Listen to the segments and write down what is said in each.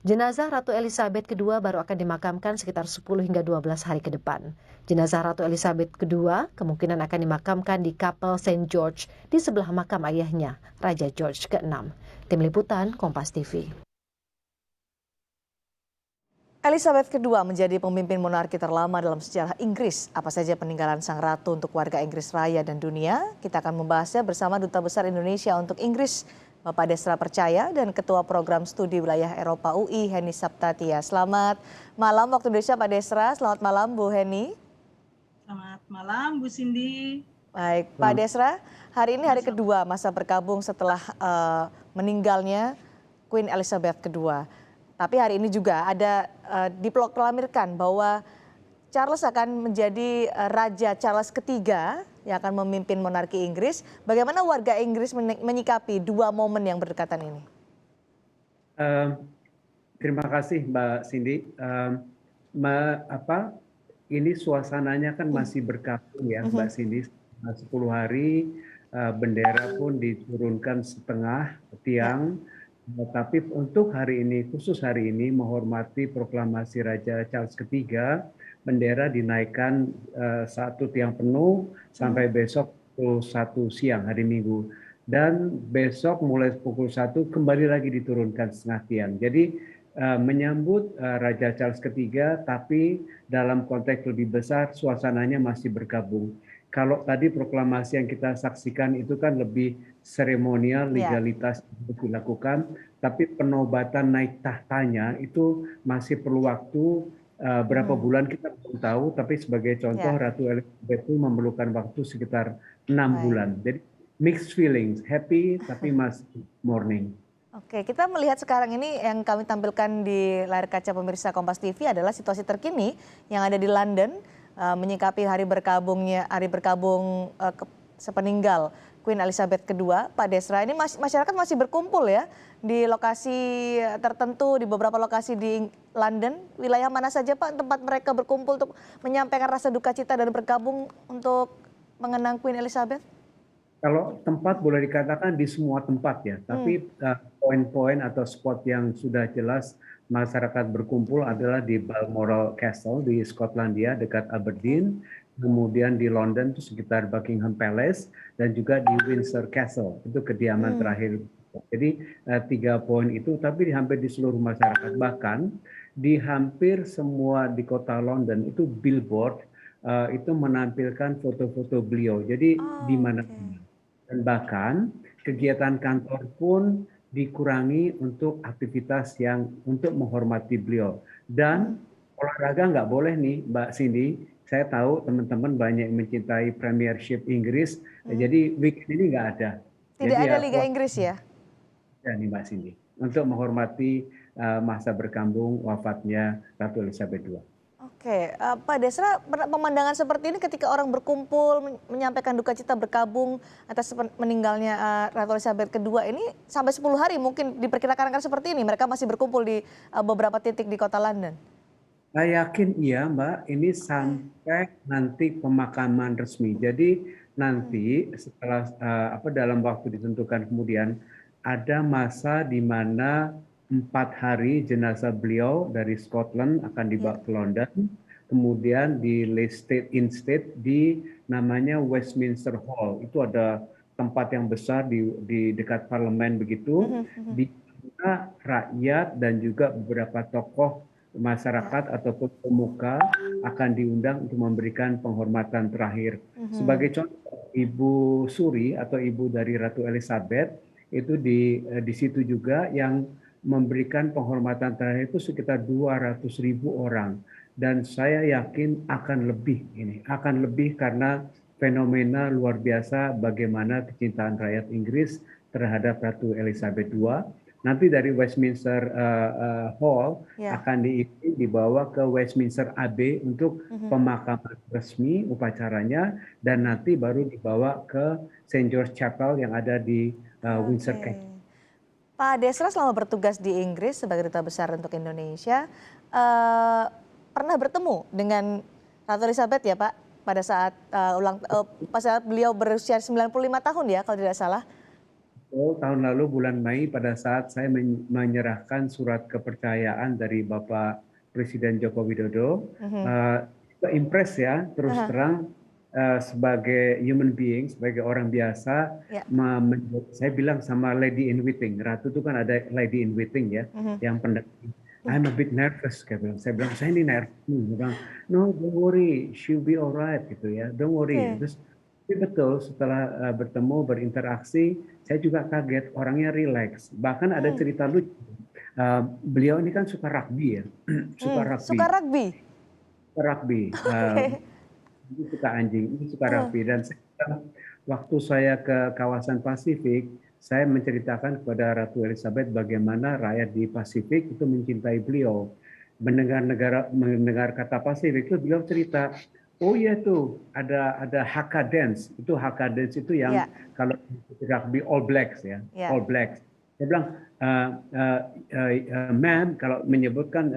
Jenazah Ratu Elizabeth II baru akan dimakamkan sekitar 10 hingga 12 hari ke depan. Jenazah Ratu Elizabeth II kemungkinan akan dimakamkan di Kapel St. George di sebelah makam ayahnya, Raja George ke-6. Tim Liputan, Kompas TV. Elizabeth II menjadi pemimpin monarki terlama dalam sejarah Inggris. Apa saja peninggalan sang ratu untuk warga Inggris Raya dan dunia? Kita akan membahasnya bersama Duta Besar Indonesia untuk Inggris, Bapak Desra Percaya, dan Ketua Program Studi Wilayah Eropa UI, Heni Saptatia. Selamat malam waktu Indonesia, Pak Desra. Selamat malam, Bu Heni. Selamat malam, Bu Cindy. Baik, Pak Desra, hari ini hari kedua masa berkabung setelah meninggalnya Queen Elizabeth II. Tapi hari ini juga ada diproklamirkan bahwa Charles akan menjadi Raja Charles ketiga yang akan memimpin monarki Inggris. Bagaimana warga Inggris menyikapi dua momen yang berdekatan ini? Terima kasih Mbak Cindy. Ini suasananya kan masih berkabung ya Mbak Cindy. 10 hari bendera pun diturunkan setengah tiang. Tapi untuk hari ini, khusus hari ini menghormati proklamasi Raja Charles III, bendera dinaikkan satu tiang penuh sampai besok pukul 1 siang hari Minggu. Dan besok mulai pukul 1 kembali lagi diturunkan setengah tiang. Jadi menyambut Raja Charles III, tapi dalam konteks lebih besar suasananya masih berkabung. Kalau tadi proklamasi yang kita saksikan itu kan lebih seremonial, legalitas dilakukan, tapi penobatan naik tahtanya itu masih perlu waktu berapa bulan kita belum tahu, tapi sebagai contoh Ratu Elizabeth itu memerlukan waktu sekitar 6 bulan. Jadi mixed feelings, happy tapi masih mourning. Oke, kita melihat sekarang ini yang kami tampilkan di layar kaca pemirsa Kompas TV adalah situasi terkini yang ada di London menyikapi hari berkabung sepeninggal Queen Elizabeth II. Pak Desra, ini masyarakat masih berkumpul ya di lokasi tertentu, di beberapa lokasi di London. Wilayah mana saja Pak tempat mereka berkumpul untuk menyampaikan rasa duka cita dan bergabung untuk mengenang Queen Elizabeth? Kalau tempat boleh dikatakan di semua tempat ya, tapi poin-poin atau spot yang sudah jelas masyarakat berkumpul adalah di Balmoral Castle di Skotlandia dekat Aberdeen, kemudian di London itu sekitar Buckingham Palace, dan juga di Windsor Castle, itu kediaman terakhir. Jadi 3 poin itu, tapi hampir di seluruh masyarakat, bahkan di hampir semua di kota London itu billboard itu menampilkan foto-foto beliau. Jadi di mana-mana. Dan bahkan kegiatan kantor pun dikurangi untuk aktivitas yang untuk menghormati beliau. Dan olahraga nggak boleh nih Mbak Cindy. Saya tahu teman-teman banyak yang mencintai Premiership Inggris, jadi weekend ini nggak ada. Tidak ada Liga Inggris ya? Ya nih Mbak Cindy, untuk menghormati masa berkabung wafatnya Ratu Elizabeth II. Oke, Pak Desra, pemandangan seperti ini ketika orang berkumpul menyampaikan duka cita berkabung atas meninggalnya Ratu Elizabeth II ini sampai 10 hari mungkin diperkirakan akan seperti ini. Mereka masih berkumpul di beberapa titik di kota London. Saya yakin iya Mbak, ini sampai nanti pemakaman resmi. Jadi nanti setelah dalam waktu ditentukan kemudian ada masa di mana 4 hari jenazah beliau dari Scotland akan dibawa ke London, kemudian di Leicester State di namanya Westminster Hall. Itu ada tempat yang besar di dekat parlemen begitu, di mana rakyat dan juga beberapa tokoh masyarakat ataupun pemuka akan diundang untuk memberikan penghormatan terakhir. Sebagai contoh, Ibu Suri atau ibu dari Ratu Elizabeth itu di situ juga yang memberikan penghormatan terakhir itu sekitar 200.000 orang, dan saya yakin akan lebih karena fenomena luar biasa bagaimana kecintaan rakyat Inggris terhadap Ratu Elizabeth II. Nanti dari Westminster Hall akan dibawa ke Westminster Abbey untuk pemakaman resmi upacaranya, dan nanti baru dibawa ke St. George Chapel yang ada di Windsor Castle. Pak Desra selama bertugas di Inggris sebagai Duta Besar untuk Indonesia, pernah bertemu dengan Ratu Elizabeth ya Pak pada saat beliau berusia 95 tahun ya kalau tidak salah? tahun lalu bulan Mei pada saat saya menyerahkan surat kepercayaan dari Bapak Presiden Joko Widodo, impress ya, terus terang sebagai human being, sebagai orang biasa, Ya. saya bilang sama Lady in Waiting, Ratu itu kan ada Lady in Waiting ya, yang pendamping. I'm a bit nervous, saya bilang saya ini nervous. Dia bilang, no, don't worry, she'll be alright gitu ya, don't worry. Terus tapi betul setelah bertemu berinteraksi, saya juga kaget orangnya relax. Bahkan ada cerita lucu. Beliau ini kan suka rugby ya, suka rugby. Suka rugby? Rugby. Ini suka anjing, ini suka rugby. Dan waktu saya ke kawasan Pasifik, saya menceritakan kepada Ratu Elizabeth bagaimana rakyat di Pasifik itu mencintai beliau. Mendengar kata Pasifik itu beliau cerita, oh iya tuh ada Haka Dance. Itu Haka Dance itu yang kalau rugby All Blacks ya, All Blacks. Dia bilang, ma'am, kalau menyebutkan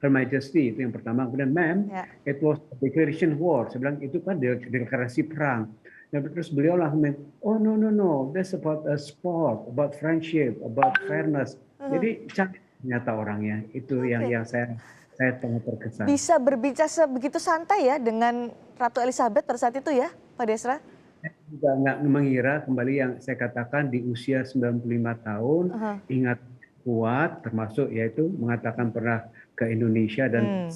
Her Majesty itu yang pertama, kemudian ma'am, it was a declaration war. Saya bilang itu kan deklarasi perang. Dan terus beliau langsung, oh no, that's about a sport, about friendship, about fairness. Jadi cantik ternyata orangnya. Itu yang saya sangat terkesan. Bisa berbicara sebegitu santai ya dengan Ratu Elizabeth pada saat itu ya, Pak Desra? Saya juga nggak mengira kembali yang saya katakan di usia 95 tahun, ingat kuat, termasuk yaitu mengatakan pernah ke Indonesia dan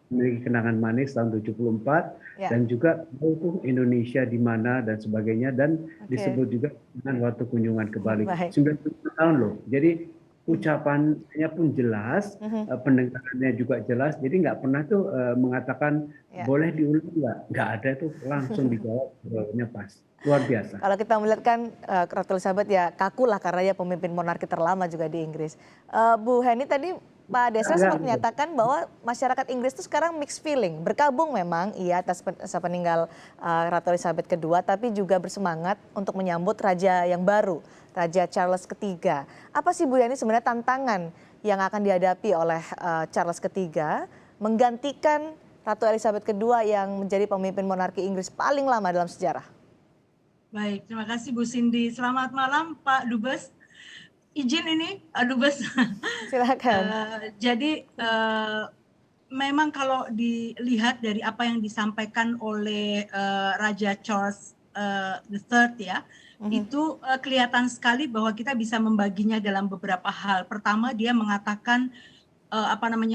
memiliki kenangan manis tahun 74 dan juga itu Indonesia di mana dan sebagainya dan disebut juga dengan waktu kunjungan ke Bali. 95 tahun loh. Jadi ucapannya pun jelas, pendengarannya juga jelas. Jadi nggak pernah tuh mengatakan boleh diulang nggak ada tuh langsung dijawab jawabnya pas. Luar biasa. Kalau kita melihat kan Ratu Elizabeth ya kaku lah karena ya pemimpin monarki terlama juga di Inggris. Bu Henny tadi Pak Desra sempat menyatakan bahwa masyarakat Inggris itu sekarang mixed feeling. Berkabung memang iya atas peninggal Ratu Elizabeth II, tapi juga bersemangat untuk menyambut raja yang baru, Raja Charles III. Apa sih Bu Henny sebenarnya tantangan yang akan dihadapi oleh Charles III menggantikan Ratu Elizabeth II yang menjadi pemimpin monarki Inggris paling lama dalam sejarah? Baik, terima kasih Bu Cindy. Selamat malam Pak Dubes. Izin ini, Dubes. Silakan. Jadi memang kalau dilihat dari apa yang disampaikan oleh Raja Charles III ya, itu kelihatan sekali bahwa kita bisa membaginya dalam beberapa hal. Pertama, dia mengatakan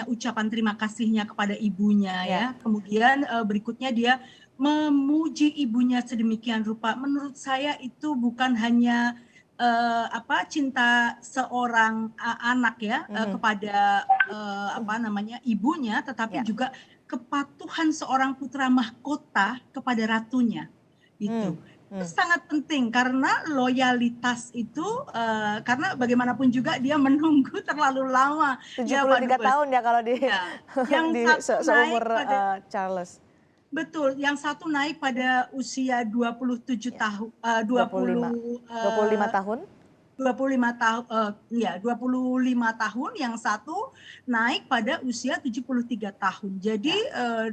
ucapan terima kasihnya kepada ibunya ya. Kemudian berikutnya dia memuji ibunya sedemikian rupa. Menurut saya itu bukan hanya cinta seorang anak ya kepada ibunya, tetapi juga kepatuhan seorang putra mahkota kepada ratunya. Itu sangat penting karena loyalitas itu karena bagaimanapun juga dia menunggu terlalu lama. 73 tahun ya kalau di seumur Charles. Betul, yang satu naik pada usia 27 tahun, 25 tahun. 25 tahun, yang satu naik pada usia 73 tahun. Jadi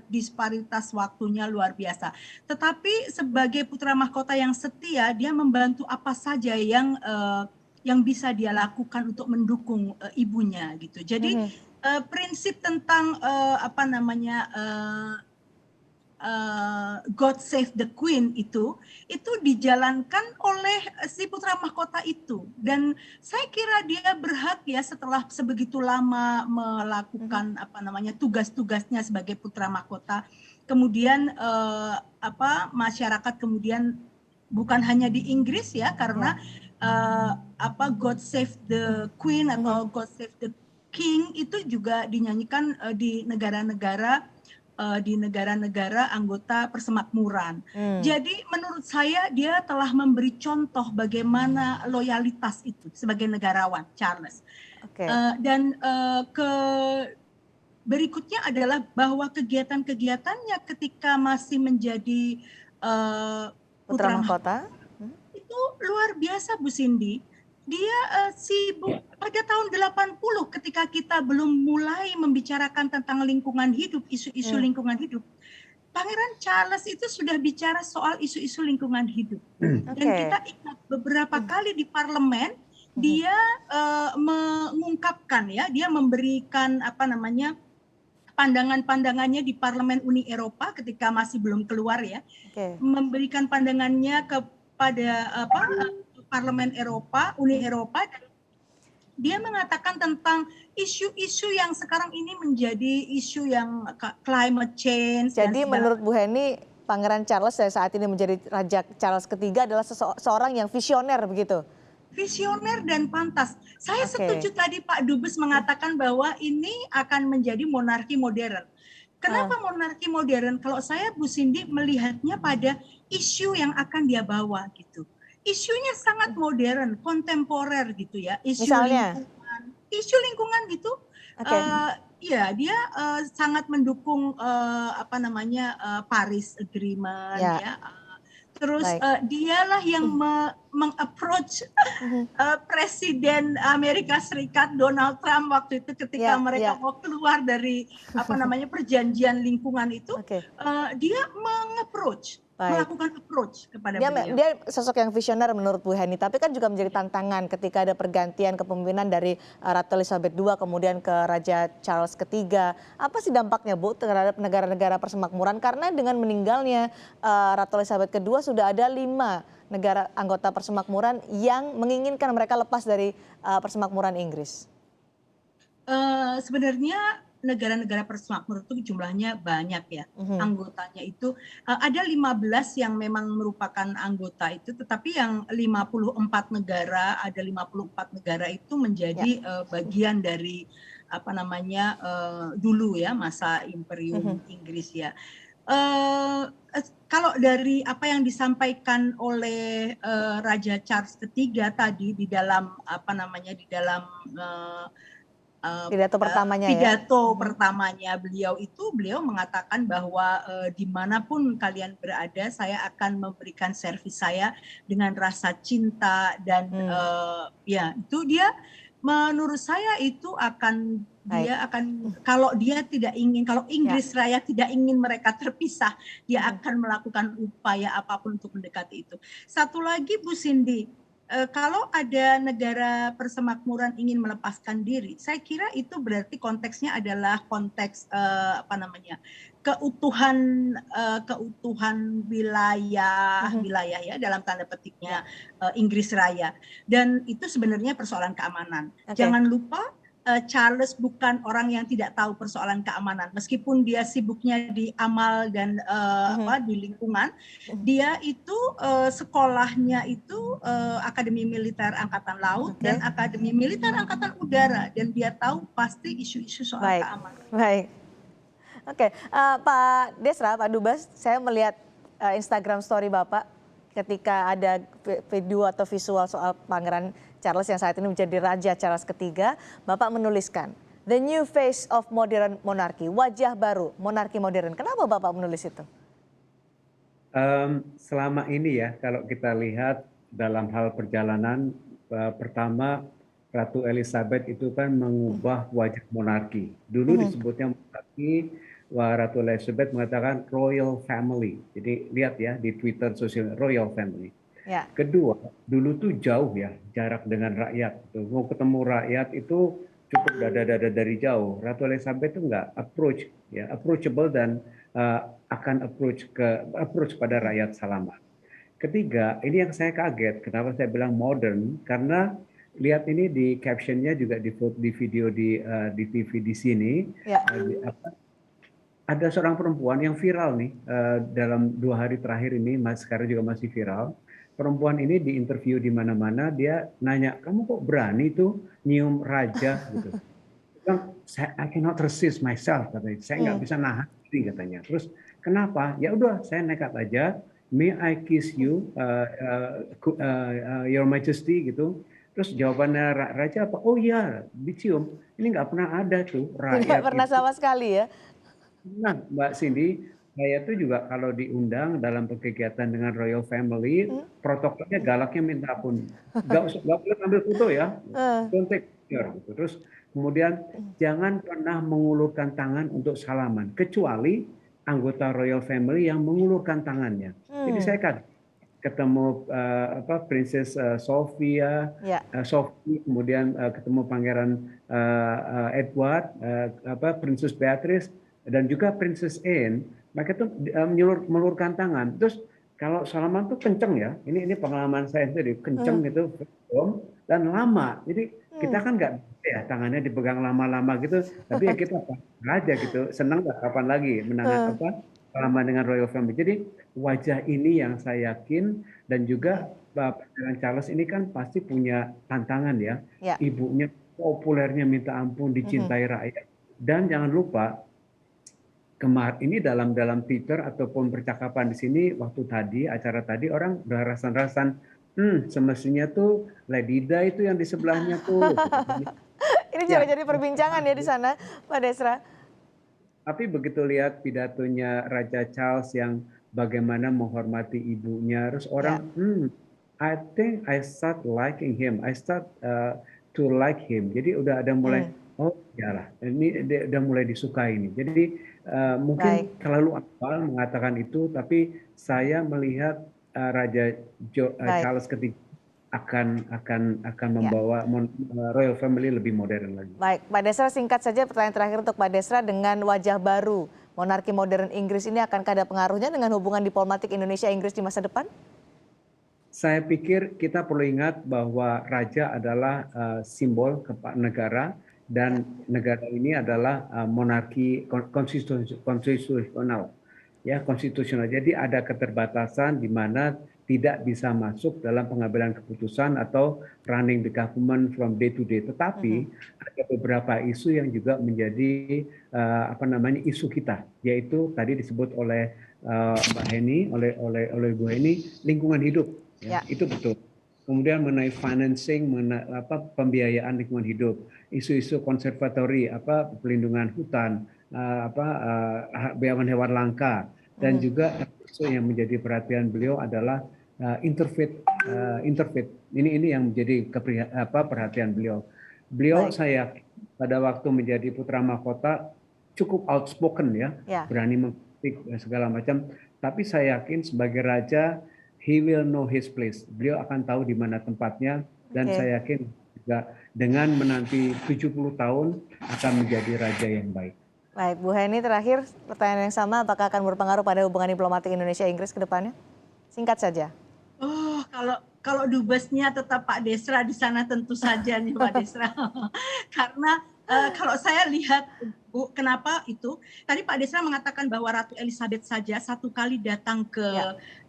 disparitas waktunya luar biasa. Tetapi sebagai putra mahkota yang setia, dia membantu apa saja yang bisa dia lakukan untuk mendukung ibunya gitu. Jadi prinsip tentang God Save the Queen itu dijalankan oleh si putra mahkota itu, dan saya kira dia berhak ya setelah sebegitu lama melakukan tugas-tugasnya sebagai putra mahkota. Kemudian masyarakat kemudian bukan hanya di Inggris ya, karena God Save the Queen atau God Save the King itu juga dinyanyikan di negara-negara anggota persemakmuran. Jadi menurut saya dia telah memberi contoh bagaimana loyalitas itu sebagai negarawan Charles. Dan berikutnya adalah bahwa kegiatan-kegiatannya ketika masih menjadi putra mahkota itu luar biasa Bu Cindy. Dia sibuk pada tahun 80 ketika kita belum mulai membicarakan tentang lingkungan hidup, isu-isu lingkungan hidup. Pangeran Charles itu sudah bicara soal isu-isu lingkungan hidup. Dan kita ingat beberapa kali di parlemen dia mengungkapkan ya, dia memberikan pandangan-pandangannya di Parlemen Uni Eropa ketika masih belum keluar ya, memberikan pandangannya kepada Parlemen Eropa, Uni Eropa. Dia mengatakan tentang isu-isu yang sekarang ini menjadi isu yang climate change. Jadi menurut Bu Heni, Pangeran Charles saat ini menjadi Raja Charles ketiga adalah seorang yang visioner begitu? Visioner dan pantas. Saya setuju tadi Pak Dubes mengatakan bahwa ini akan menjadi monarki modern. Kenapa monarki modern? Kalau saya Bu Cindy melihatnya pada isu yang akan dia bawa gitu. Isunya sangat modern, kontemporer gitu ya. Isu lingkungan gitu. Ya, dia sangat mendukung Paris Agreement ya. Terus dialah yang meng-approach Presiden Amerika Serikat Donald Trump waktu itu ketika mereka mau keluar dari perjanjian lingkungan itu, dia melakukan approach kepada beliau. Dia sosok yang visioner menurut Bu Heni, tapi kan juga menjadi tantangan ketika ada pergantian kepemimpinan dari Ratu Elizabeth II kemudian ke Raja Charles III. Apa sih dampaknya Bu terhadap negara-negara persemakmuran? Karena dengan meninggalnya Ratu Elizabeth II sudah ada 5 negara anggota persemakmuran yang menginginkan mereka lepas dari persemakmuran Inggris. Sebenarnya negara-negara persemakmuran itu jumlahnya banyak ya, anggotanya itu ada 15 yang memang merupakan anggota itu, tetapi yang 54 negara, ada 54 negara itu menjadi bagian dari dulu ya masa Imperium Inggris ya. Kalau dari apa yang disampaikan oleh Raja Charles III tadi di dalam pidato pertamanya pertamanya beliau mengatakan bahwa dimanapun kalian berada, saya akan memberikan servis saya dengan rasa cinta dan itu dia menurut saya itu kalau Inggris Raya tidak ingin mereka terpisah, dia akan melakukan upaya apapun untuk mendekati itu. Satu lagi Bu Cindy, kalau ada negara persemakmuran ingin melepaskan diri, saya kira itu berarti konteksnya adalah konteks keutuhan wilayah ya dalam tanda petiknya Inggris Raya, dan itu sebenarnya persoalan keamanan. Jangan lupa Charles bukan orang yang tidak tahu persoalan keamanan, meskipun dia sibuknya di amal dan di lingkungan. Dia itu sekolahnya itu Akademi Militer Angkatan Laut dan Akademi Militer Angkatan Udara, dan dia tahu pasti isu-isu soal keamanan. Pak Desra, Pak Dubes, saya melihat Instagram story Bapak ketika ada video atau visual soal Pangeran Charles yang saat ini menjadi Raja Charles III, Bapak menuliskan The New Face of Modern Monarchy, wajah baru monarki modern. Kenapa Bapak menulis itu? Selama ini ya, kalau kita lihat dalam hal perjalanan, pertama Ratu Elizabeth itu kan mengubah wajah monarki. Dulu disebutnya monarki, Ratu Elizabeth mengatakan royal family. Jadi lihat ya di Twitter sosial, royal family. Kedua, dulu tuh jauh ya jarak dengan rakyat. Mau ketemu rakyat itu cukup dada-dada dari jauh. Ratu Elizabeth itu nggak approachable dan akan approach pada rakyat salaman. Ketiga, ini yang saya kaget. Kenapa saya bilang modern? Karena lihat ini di captionnya juga di video di TV di sini. Ada seorang perempuan yang viral nih dalam 2 hari terakhir ini, sekarang juga masih viral. Perempuan ini diinterview di mana-mana, dia nanya, kamu kok berani tuh nyium raja gitu. I cannot resist myself, katanya. Saya nggak bisa nahan diri, katanya. Terus kenapa? Ya udah, saya nekat aja. May I kiss you, Your Majesty gitu. Terus jawabannya raja apa? Oh iya, dicium. Ini nggak pernah ada tuh rakyat. Tidak pernah sama sekali ya. Nah, Mbak Cindy, saya tuh juga kalau diundang dalam kegiatan dengan Royal Family, protokolnya galaknya minta ampun. Nggak boleh ambil foto ya, don't take picture gitu. Terus kemudian jangan pernah mengulurkan tangan untuk salaman, kecuali anggota royal family yang mengulurkan tangannya. Jadi saya kan ketemu Princess Sophia, Ya. Sophie, kemudian ketemu Pangeran Edward, Princess Beatrice, dan juga Princess Anne. Mereka tuh melurkan tangan. Terus kalau salaman tuh kenceng ya. Ini pengalaman saya sendiri, kenceng gitu, dan lama. Jadi kita kan nggak ya tangannya dipegang lama-lama gitu, tapi ya kita aja gitu, senang nggak kapan lagi pengalaman dengan royal family. Jadi wajah ini yang saya yakin, dan juga Pangeran Charles ini kan pasti punya tantangan ya. Ya. Ibunya populernya minta ampun, dicintai rakyat. Dan jangan lupa ini dalam Twitter ataupun percakapan di sini waktu tadi acara tadi orang berarasan-rasan, semestinya tuh Lady Di itu yang di sebelahnya tuh. Ini juga jadi perbincangan ya di sana, Pak Desra. Tapi begitu lihat pidatonya Raja Charles yang bagaimana menghormati ibunya, terus orang, I think I start liking him, I start to like him. Jadi udah ada mulai, oh iyalah, ini dia udah mulai disukai ini. Jadi mungkin terlalu awal mengatakan itu, tapi saya melihat Raja Charles ketiga akan membawa royal family lebih modern lagi. Baik, Pak Desra, singkat saja pertanyaan terakhir untuk Pak Desra, dengan wajah baru monarki modern Inggris ini akankah ada pengaruhnya dengan hubungan diplomatik Indonesia-Inggris di masa depan? Saya pikir kita perlu ingat bahwa raja adalah simbol negara, dan negara ini adalah monarki konstitusional. Ya, konstitusional. Jadi ada keterbatasan di mana tidak bisa masuk dalam pengambilan keputusan atau running the government from day to day. Tetapi ada beberapa isu yang juga menjadi isu kita, yaitu tadi disebut oleh Mbak Heni, oleh Bu Heni, lingkungan hidup. Ya. Itu betul. Kemudian mengenai financing, pembiayaan lingkungan hidup, isu-isu konservatori, pelindungan hutan, hewan langka, dan juga isu yang menjadi perhatian beliau adalah interfaith. Ini yang menjadi perhatian beliau. Beliau saya pada waktu menjadi putra mahkota cukup outspoken ya, berani mengkritik segala macam. Tapi saya yakin sebagai raja, he will know his place. Beliau akan tahu di mana tempatnya, dan saya yakin juga dengan menanti 70 tahun akan menjadi raja yang baik. Baik, Bu Heni, terakhir pertanyaan yang sama, apakah akan berpengaruh pada hubungan diplomatik Indonesia-Inggris ke depannya? Singkat saja. Oh, kalau dubesnya tetap Pak Desra di sana tentu saja nih Pak Desra. Karena kalau saya lihat, Bu, kenapa itu? Tadi Pak Desra mengatakan bahwa Ratu Elizabeth saja satu kali datang ke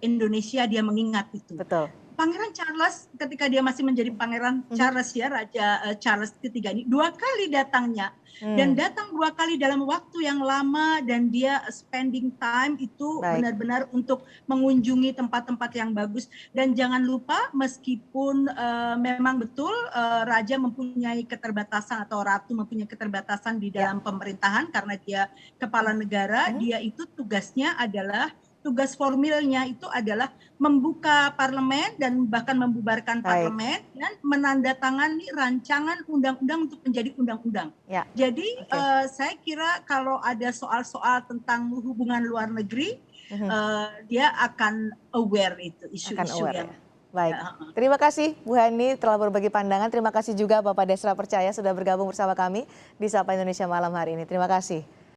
Indonesia dia mengingat itu. Betul. Pangeran Charles ketika dia masih menjadi Pangeran Charles ya, Raja Charles ketiga ini 2 kali datangnya, dan datang 2 kali dalam waktu yang lama, dan dia spending time itu benar-benar untuk mengunjungi tempat-tempat yang bagus. Dan jangan lupa meskipun memang betul Raja mempunyai keterbatasan atau Ratu mempunyai keterbatasan di dalam pemerintahan karena dia kepala negara, dia itu tugas formilnya itu adalah membuka parlemen dan bahkan membubarkan parlemen dan menandatangani rancangan undang-undang untuk menjadi undang-undang. Jadi saya kira kalau ada soal-soal tentang hubungan luar negeri, dia akan aware itu isu-isu yang. Baik, terima kasih Bu Heni telah berbagi pandangan. Terima kasih juga Bapak Desra Percaya sudah bergabung bersama kami di Sapa Indonesia malam hari ini. Terima kasih.